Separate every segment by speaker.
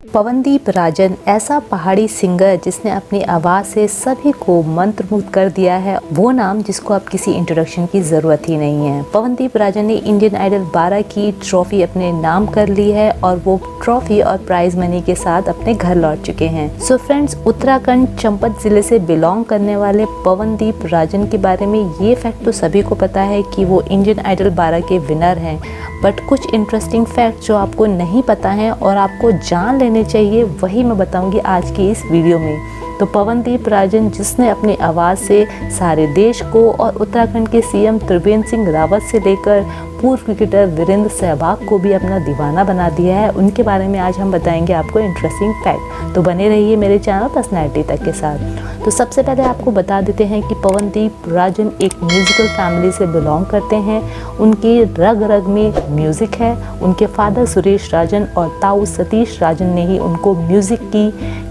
Speaker 1: पवनदीप राजन ऐसा पहाड़ी सिंगर जिसने अपनी आवाज़ से सभी को मंत्रमुग्ध कर दिया है, वो नाम जिसको अब किसी इंट्रोडक्शन की ज़रूरत ही नहीं है। पवनदीप राजन ने इंडियन आइडल 12 की ट्रॉफी अपने नाम कर ली है और वो ट्रॉफी और प्राइज मनी के साथ अपने घर लौट चुके हैं। सो फ्रेंड्स, उत्तराखंड चंपत जिले से बिलोंग करने वाले पवनदीप राजन के बारे में ये फैक्ट तो सभी को पता है कि वो इंडियन आइडल 12 के विनर हैं, बट कुछ इंटरेस्टिंग फैक्ट जो आपको नहीं पता है और आपको जान लेने चाहिए, वही मैं बताऊंगी आज की इस वीडियो में। तो पवनदीप राजन जिसने अपनी आवाज़ से सारे देश को और उत्तराखंड के सीएम त्रिवेंद्र सिंह रावत से लेकर पूर्व क्रिकेटर वीरेंद्र सहवाग को भी अपना दीवाना बना दिया है, उनके बारे में आज हम बताएंगे आपको इंटरेस्टिंग फैक्ट। तो बने रहिए मेरे चैनल पर्सनैलिटी तक के साथ। तो सबसे पहले आपको बता देते हैं कि पवनदीप राजन एक म्यूज़िकल फैमिली से बिलोंग करते हैं। उनकी रग रग में म्यूज़िक है। उनके फादर सुरेश राजन और ताऊ सतीश राजन ने ही उनको म्यूज़िक की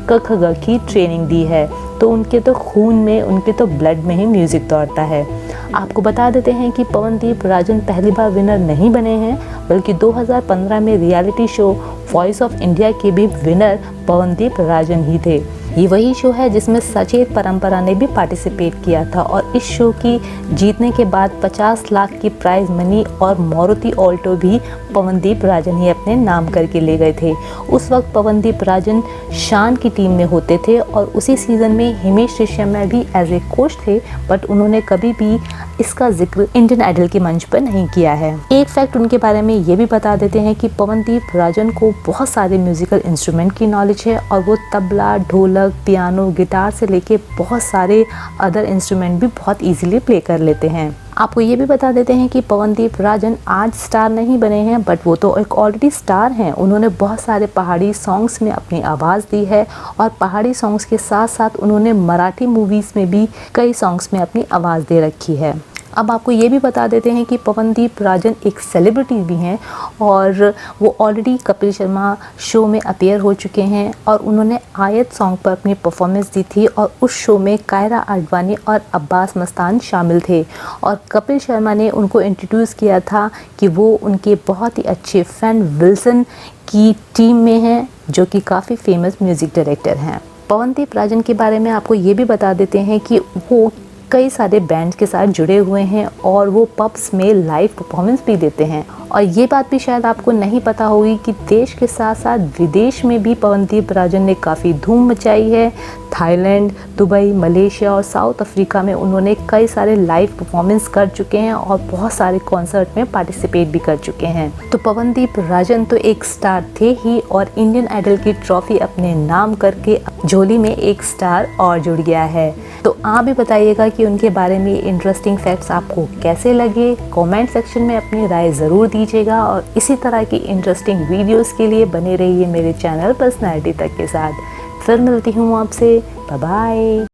Speaker 1: क ख ग की ट्रेनिंग दी है। तो उनके तो खून में, उनके तो ब्लड में ही म्यूज़िक दौड़ता है। आपको बता देते हैं कि पवनदीप राजन पहली बार विनर नहीं बने हैं, बल्कि 2015 में reality show voice of India के भी विनर पवनदीप राजन ही थे। ये वही शो है जिसमें सचेत परंपरा ने भी पार्टिसिपेट किया था और इस शो की जीतने के बाद 50 लाख की प्राइज मनी और मारुति ऑल्टो भी पवनदीप राजन ही अपने नाम करके ले गए थे। उस वक्त पवनदीप राजन शान की टीम में होते थे और उसी सीज़न में हिमेश रेशमिया भी एज ए कोच थे, बट उन्होंने कभी भी इसका जिक्र इंडियन आइडल के मंच पर नहीं किया है। एक फैक्ट उनके बारे में ये भी बता देते हैं कि पवनदीप राजन को बहुत सारे म्यूजिकल इंस्ट्रूमेंट की नॉलेज है और वो तबला, ढोलक, पियानो, गिटार से लेके बहुत सारे अदर इंस्ट्रूमेंट भी बहुत इजीली प्ले कर लेते हैं। आपको ये भी बता देते हैं कि पवनदीप राजन आज स्टार नहीं बने हैं, बट वो तो एक ऑलरेडी स्टार हैं। उन्होंने बहुत सारे पहाड़ी सॉन्ग्स में अपनी आवाज़ दी है और पहाड़ी सॉन्ग्स के साथ साथ उन्होंने मराठी मूवीज़ में भी कई सॉन्ग्स में अपनी आवाज़ दे रखी है। अब आपको ये भी बता देते हैं कि पवनदीप राजन एक सेलिब्रिटी भी हैं और वो ऑलरेडी कपिल शर्मा शो में अपीयर हो चुके हैं और उन्होंने आयत सॉन्ग पर अपनी परफॉर्मेंस दी थी और उस शो में कायरा आडवाणी और अब्बास मस्तान शामिल थे और कपिल शर्मा ने उनको इंट्रोड्यूस किया था कि वो उनके बहुत ही अच्छे फैन विल्सन की टीम में हैं, जो कि काफ़ी फेमस म्यूज़िक डायरेक्टर हैं। पवनदीप राजन के बारे में आपको ये भी बता देते हैं कि वो कई सारे बैंड्स के साथ जुड़े हुए हैं और वो पब्स में लाइव परफॉर्मेंस भी देते हैं। और ये बात भी शायद आपको नहीं पता होगी कि देश के साथ साथ विदेश में भी पवनदीप राजन ने काफ़ी धूम मचाई है। थाईलैंड, दुबई, मलेशिया और साउथ अफ्रीका में उन्होंने कई सारे लाइव परफॉर्मेंस कर चुके हैं और बहुत सारे कॉन्सर्ट में पार्टिसिपेट भी कर चुके हैं। तो पवनदीप राजन तो एक स्टार थे ही और इंडियन आइडल की ट्रॉफी अपने नाम करके झोली में एक स्टार और जुड़ गया है। तो आप भी बताइएगा कि उनके बारे में इंटरेस्टिंग फैक्ट्स आपको कैसे लगे। कमेंट सेक्शन में अपनी राय ज़रूर दीजिएगा और इसी तरह की इंटरेस्टिंग वीडियोस के लिए बने रहिए मेरे चैनल पर्सनैलिटी तक के साथ। फिर मिलती हूँ आपसे। Bye bye.